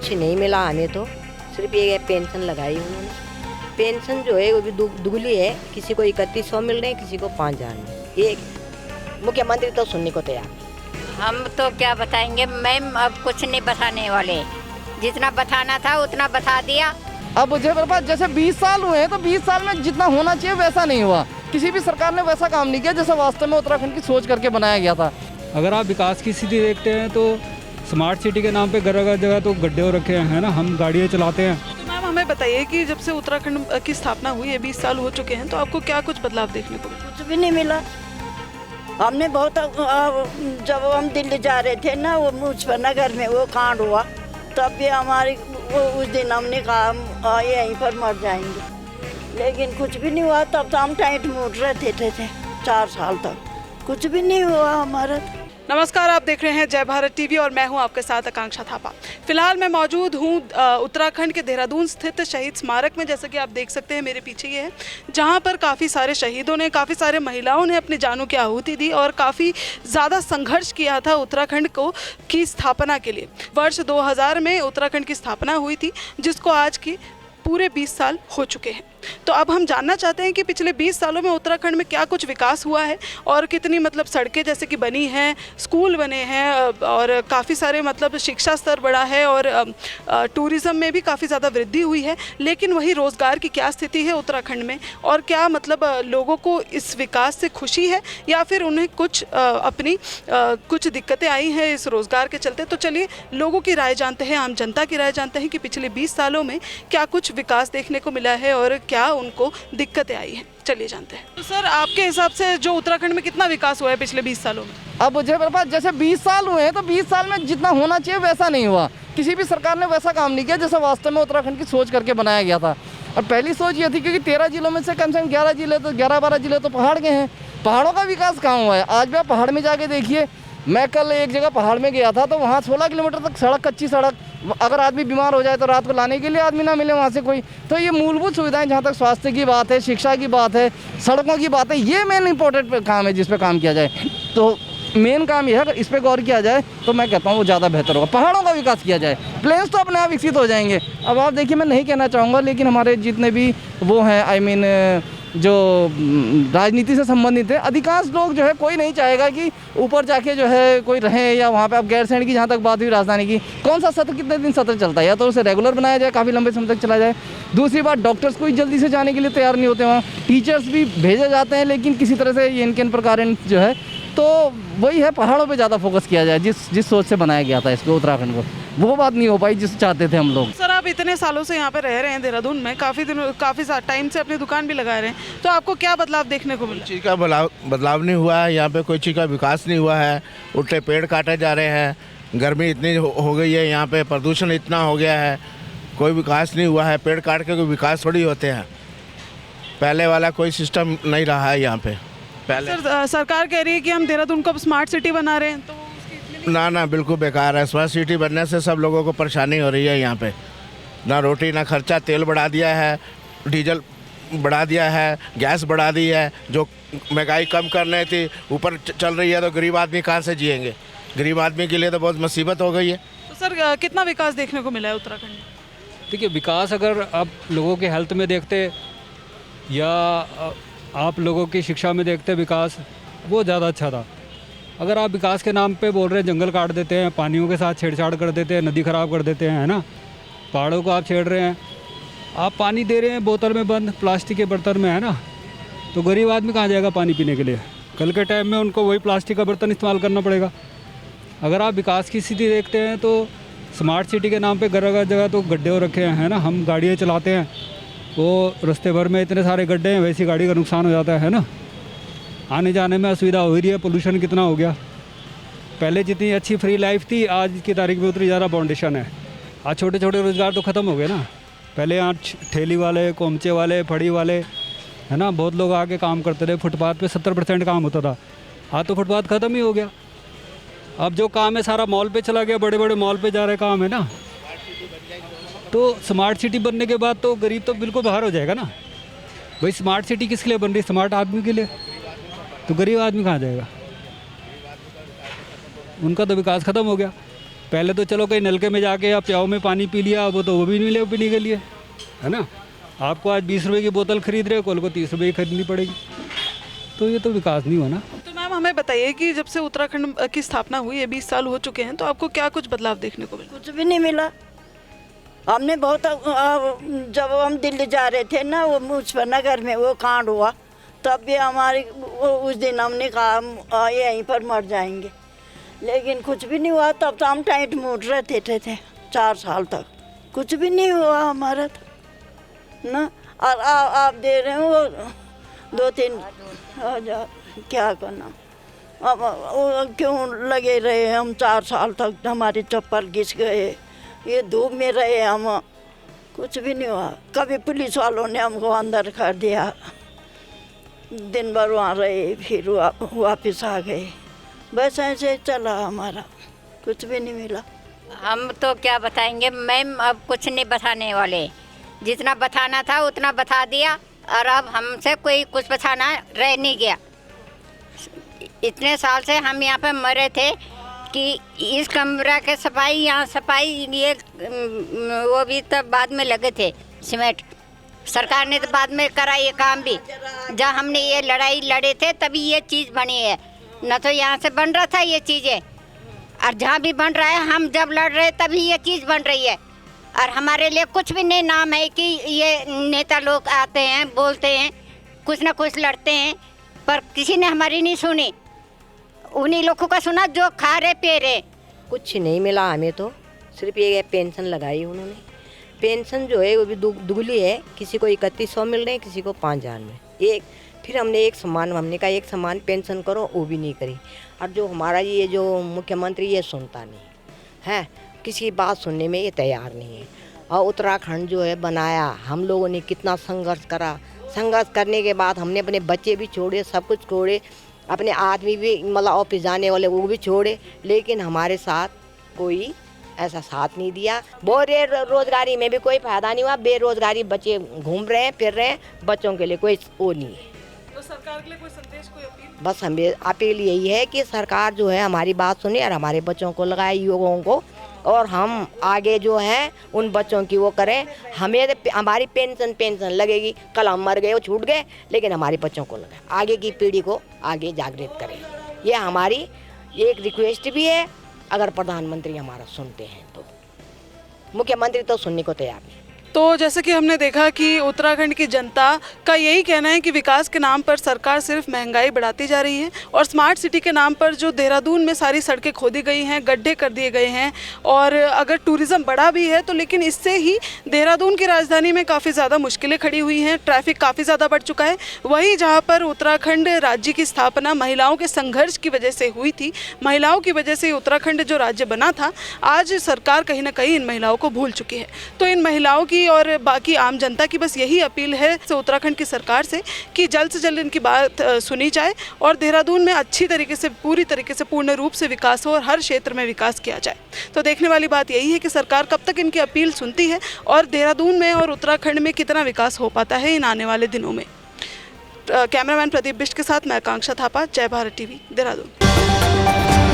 कुछ नहीं मिला हमें तो, सिर्फ ये पेंशन लगाई उन्होंने। पेंशन जो है वो भी दुगली है, किसी को 3100 मिल रहे हैं, किसी को 5000 मिल। ये मुख्यमंत्री तो सुनने को तैयार नहीं। हम तो क्या बताएंगे मैम, अब कुछ नहीं बताने वाले, जितना बताना था उतना बता दिया। अब मुझे मेरे पास जैसे 20 साल हुए हैं तो 20 साल में जितना होना चाहिए वैसा नहीं हुआ। किसी भी सरकार ने वैसा काम नहीं किया जैसा वास्तव में उत्तराखंड की सोच करके बनाया गया था। अगर आप विकास की स्थिति देखते हैं तो स्मार्ट सिटी के नाम पे जगह जगह तो गड्ढे हो रखे हैं ना, हम गाड़ियाँ चलाते हैं। तो मैम हमें बताइए कि जब से उत्तराखंड की स्थापना हुई है, 20 साल हो चुके हैं, तो आपको क्या कुछ बदलाव देखने को मिला? कुछ भी नहीं मिला। हमने बहुत जब हम दिल्ली जा रहे थे ना, वो मुजफ्फरनगर में वो कांड हुआ, तब भी हमारी उस दिन हमने कहा हम यहीं पर मर जाएंगे, लेकिन कुछ भी नहीं हुआ। तब तो हम टाइट मूड रहते थे 4 साल तक, कुछ भी नहीं हुआ हमारा। नमस्कार, आप देख रहे हैं जय भारत टीवी और मैं हूं आपके साथ आकांक्षा थापा। फिलहाल मैं मौजूद हूं उत्तराखंड के देहरादून स्थित शहीद स्मारक में। जैसा कि आप देख सकते हैं मेरे पीछे ये है, जहां पर काफ़ी सारे शहीदों ने, काफ़ी सारे महिलाओं ने अपनी जानों की आहुति दी और काफ़ी ज़्यादा संघर्ष किया था उत्तराखंड की स्थापना के लिए। वर्ष 2000 में उत्तराखंड की स्थापना हुई थी, जिसको आज की पूरे 20 साल हो चुके हैं। तो अब हम जानना चाहते हैं कि पिछले 20 सालों में उत्तराखंड में क्या कुछ विकास हुआ है और कितनी सड़कें जैसे कि बनी हैं, स्कूल बने हैं और काफ़ी सारे शिक्षा स्तर बढ़ा है और टूरिज़्म में भी काफ़ी ज़्यादा वृद्धि हुई है। लेकिन वही रोज़गार की क्या स्थिति है उत्तराखंड में और क्या लोगों को इस विकास से खुशी है या फिर उन्हें कुछ अपनी कुछ दिक्कतें आई हैं इस रोज़गार के चलते। तो चलिए लोगों की राय जानते हैं, आम जनता की राय जानते हैं कि पिछले 20 सालों में क्या कुछ विकास देखने को मिला है और क्या उनको दिक्कतें आई हैं। चलिए जानते हैं। तो सर, आपके हिसाब से जो उत्तराखंड में कितना विकास हुआ है पिछले 20 सालों में? अब मुझे मेरे पास जैसे 20 साल हुए हैं तो 20 साल में जितना होना चाहिए वैसा नहीं हुआ। किसी भी सरकार ने वैसा काम नहीं किया जैसा वास्तव में उत्तराखंड की सोच करके बनाया गया था। और पहली सोच ये थी क्योंकि 13 जिलों में से कम 11 जिले तो 11-12 जिले तो पहाड़ के हैं। पहाड़ों का विकास कहाँ हुआ है? आज भी आप पहाड़ में जाके देखिए। मैं कल एक जगह पहाड़ में गया था तो वहाँ 16 किलोमीटर तक सड़क, कच्ची सड़क, अगर आदमी बीमार हो जाए तो रात को लाने के लिए आदमी ना मिले वहाँ से कोई। तो ये मूलभूत सुविधाएं, जहाँ तक स्वास्थ्य की बात है, शिक्षा की बात है, सड़कों की बात है, ये मेन इंपॉर्टेंट काम है जिस पे काम किया जाए। तो मेन काम ये है, अगर इस पे गौर किया जाए तो मैं कहता हूँ वो ज़्यादा बेहतर होगा। पहाड़ों का विकास किया जाए, प्लेन्स तो अपने आप विकसित हो जाएंगे। अब आप देखिए, मैं नहीं कहना चाहूँगा लेकिन हमारे जितने भी वो हैं जो राजनीति से संबंधित है, अधिकांश लोग जो है, कोई नहीं चाहेगा कि ऊपर जाके जो है कोई रहे या वहाँ पे। अब गैरसैंण की जहाँ तक बात हुई राजधानी की, कौन सा सत्र कितने दिन सत्र चलता है? या तो उसे रेगुलर बनाया जाए, काफ़ी लंबे समय तक चला जाए। दूसरी बात, डॉक्टर्स कोई जल्दी से जाने के लिए तैयार नहीं होते वहाँ, टीचर्स भी भेजे जाते हैं लेकिन किसी तरह से ये इनके प्रकार जो है। तो वही है, पहाड़ों पे ज़्यादा फोकस किया जाए जिस सोच से बनाया गया था इसको उत्तराखंड को। वो बात नहीं हो पाई जिस चाहते थे हम लोग। सर, आप इतने सालों से यहाँ पे रह रहे हैं देहरादून में, काफ़ी टाइम से अपनी दुकान भी लगा रहे हैं, तो आपको क्या बदलाव देखने को मिला? चीज़ का बदलाव नहीं हुआ है यहाँ पे, कोई चीज़ का विकास नहीं हुआ है। उल्टे पेड़ काटे जा रहे हैं, गर्मी इतनी हो गई है यहाँ पे, प्रदूषण इतना हो गया है, कोई विकास नहीं हुआ है। पेड़ काट के कोई विकास थोड़ी होते हैं। पहले वाला कोई सिस्टम नहीं रहा है यहाँ पे। पहले सर, सरकार कह रही है कि हम देहरादून को स्मार्ट सिटी बना रहे हैं, तो ना बिल्कुल बेकार है। स्मार्ट सिटी बनने से सब लोगों को परेशानी हो रही है यहाँ पे। ना रोटी ना खर्चा, तेल बढ़ा दिया है, डीजल बढ़ा दिया है, गैस बढ़ा दी है। जो महंगाई कम करनी थी ऊपर चल रही है, तो गरीब आदमी कहाँ से जिएंगे? गरीब आदमी के लिए तो बहुत मुसीबत हो गई है। तो सर, कितना विकास देखने को मिला है उत्तराखंड में? देखिए, विकास अगर आप लोगों के हेल्थ में देखते या आप लोगों की शिक्षा में देखते, विकास वो ज़्यादा अच्छा था। अगर आप विकास के नाम पे बोल रहे हैं, जंगल काट देते हैं, पानियों के साथ छेड़छाड़ कर देते हैं, नदी ख़राब कर देते हैं, है ना, पहाड़ों को आप छेड़ रहे हैं, आप पानी दे रहे हैं बोतल में बंद, प्लास्टिक के बर्तन में, है ना, तो गरीब आदमी कहाँ जाएगा पानी पीने के लिए? कल के टाइम में उनको वही प्लास्टिक का बर्तन इस्तेमाल करना पड़ेगा। अगर आप विकास की स्थिति देखते हैं तो स्मार्ट सिटी के नाम पे जगह जगह तो गड्ढे हो रखे हैं, है ना, हम गाड़ियाँ चलाते हैं, वो रास्ते भर में इतने सारे गड्ढे हैं, वैसी गाड़ी का नुकसान हो जाता है ना, आने जाने में असुविधा हो रही है। पोल्यूशन कितना हो गया। पहले जितनी अच्छी फ्री लाइफ थी, आज की तारीख में उतनी ज़्यादा बाउंडेशन है। आज छोटे छोटे रोज़गार तो ख़त्म हो गए ना। पहले यहाँ ठेली वाले, कोमचे वाले, फड़ी वाले, है ना, बहुत लोग आके काम करते थे। फुटपाथ पे 70% काम होता था, आज तो फुटपाथ ख़त्म ही हो गया। अब जो काम है सारा मॉल पे चला गया, बड़े बड़े मॉल पे जा रहे काम है ना। तो स्मार्ट सिटी बनने के बाद तो गरीब तो बिल्कुल बाहर हो जाएगा ना। भाई स्मार्ट सिटी किसके लिए बन रही? स्मार्ट आदमी के लिए। तो गरीब आदमी कहाँ जाएगा? उनका तो विकास ख़त्म हो गया। पहले तो चलो कहीं नलके में जाके या प्याऊ में पानी पी लिया, वो भी नहीं ले पीने के लिए, है ना। आपको आज 20 रुपए की बोतल खरीद रहे हो, कल को 30 रुपए की खरीदनी पड़ेगी, तो ये तो विकास नहीं हुआ ना। तो मैम हमें बताइए कि जब से उत्तराखंड की स्थापना हुई है, 20 साल हो चुके हैं, तो आपको क्या कुछ बदलाव देखने को मिला? कुछ भी नहीं मिला। हमने बहुत जब हम दिल्ली जा रहे थे ना, वो मुजफ्फरनगर में वो कांड हुआ, तब भी हमारी उस दिन हमने कहा यहीं पर मर जाएंगे, लेकिन कुछ भी नहीं हुआ। तब तो हम टाइट मूड रहते थे 4 साल तक, कुछ भी नहीं हुआ हमारा तो ना। और आप दे रहे हो 2-3 हज़ार, क्या करना। अब क्यों लगे रहे हम 4 साल तक, हमारी चप्पल घिस गए, ये धूप में रहे हम, कुछ भी नहीं हुआ। कभी पुलिस वालों ने हमको अंदर कर दिया, दिन भर वहाँ रहे, फिर वापस आ गए, बस ऐसे चला हमारा, कुछ भी नहीं मिला। हम तो क्या बताएंगे मैम, अब कुछ नहीं बताने वाले। जितना बताना था उतना बता दिया, और अब हमसे कोई कुछ बताना रह नहीं गया। इतने साल से हम यहाँ पे मरे थे कि इस कमरा के सफाई, यहाँ सफाई, ये वो भी तब बाद में लगे थे। सीमेंट सरकार ने तो बाद में करा ये काम भी। जब हमने ये लड़ाई लड़े थे तभी ये चीज़ बनी है, न तो यहाँ से बन रहा था ये चीज़ें। और जहाँ भी बन रहा है, हम जब लड़ रहे तभी ये चीज़ बन रही है। और हमारे लिए कुछ भी नहीं नाम है कि ये नेता लोग आते हैं, बोलते हैं, कुछ ना कुछ लड़ते हैं, पर किसी ने हमारी नहीं सुनी। उन्हीं लोगों का सुना जो खा रहे पी रहे। कुछ नहीं मिला हमें तो, सिर्फ ये पेंशन लगाई उन्होंने। पेंशन जो है वो भी दुगली है, किसी को 3100 मिल रहे हैं, किसी को 5000 में एक। फिर हमने हमने कहा एक समान पेंशन करो, वो भी नहीं करी। और जो हमारा ये जो मुख्यमंत्री ये सुनता नहीं है, किसी बात सुनने में ये तैयार नहीं है। और उत्तराखंड जो है बनाया, हम लोगों ने कितना संघर्ष करा। संघर्ष करने के बाद हमने अपने बच्चे भी छोड़े, सब कुछ छोड़े, अपने आदमी भी मतलब ऑफिस जाने वाले वो भी छोड़े, लेकिन हमारे साथ कोई ऐसा साथ नहीं दिया। रोजगारी में भी कोई फायदा नहीं हुआ, बेरोजगारी बच्चे घूम रहे हैं, फिर रहे हैं, बच्चों के लिए कोई वो नहीं है। तो सरकार के लिए कोई संदेश, कोई अपील? बस हमें अपील यही है कि सरकार जो है हमारी बात सुने और हमारे बच्चों को लगाए, युवाओं को, और हम आगे जो है उन बच्चों की वो करें। हमें हमारी पेंशन लगेगी, कल हम मर गए, वो छूट गए, लेकिन हमारे बच्चों को लगे, आगे की पीढ़ी को आगे जागृत करें। ये हमारी एक रिक्वेस्ट भी है। अगर प्रधानमंत्री हमारा सुनते हैं तो, मुख्यमंत्री तो सुनने को तैयार नहीं। तो जैसे कि हमने देखा कि उत्तराखंड की जनता का यही कहना है कि विकास के नाम पर सरकार सिर्फ महंगाई बढ़ाती जा रही है, और स्मार्ट सिटी के नाम पर जो देहरादून में सारी सड़कें खोदी गई हैं, गड्ढे कर दिए गए हैं, और अगर टूरिज़्म बढ़ा भी है तो लेकिन इससे ही देहरादून की राजधानी में काफ़ी ज़्यादा मुश्किलें खड़ी हुई हैं, ट्रैफिक काफ़ी ज़्यादा बढ़ चुका है। वहीं जहाँ पर उत्तराखंड राज्य की स्थापना महिलाओं के संघर्ष की वजह से हुई थी, महिलाओं की वजह से उत्तराखंड जो राज्य बना था, आज सरकार कहीं ना कहीं इन महिलाओं को भूल चुकी है। तो इन महिलाओं की और बाकी आम जनता की बस यही अपील है उत्तराखंड की सरकार से कि जल्द से जल्द इनकी बात सुनी जाए और देहरादून में अच्छी तरीके से, पूरी तरीके से, पूर्ण रूप से विकास हो और हर क्षेत्र में विकास किया जाए। तो देखने वाली बात यही है कि सरकार कब तक इनकी अपील सुनती है और देहरादून में और उत्तराखंड में कितना विकास हो पाता है इन आने वाले दिनों में। कैमरामैन प्रदीप बिष्ट के साथ मैं आकांक्षा थापा, जय भारत टीवी, देहरादून।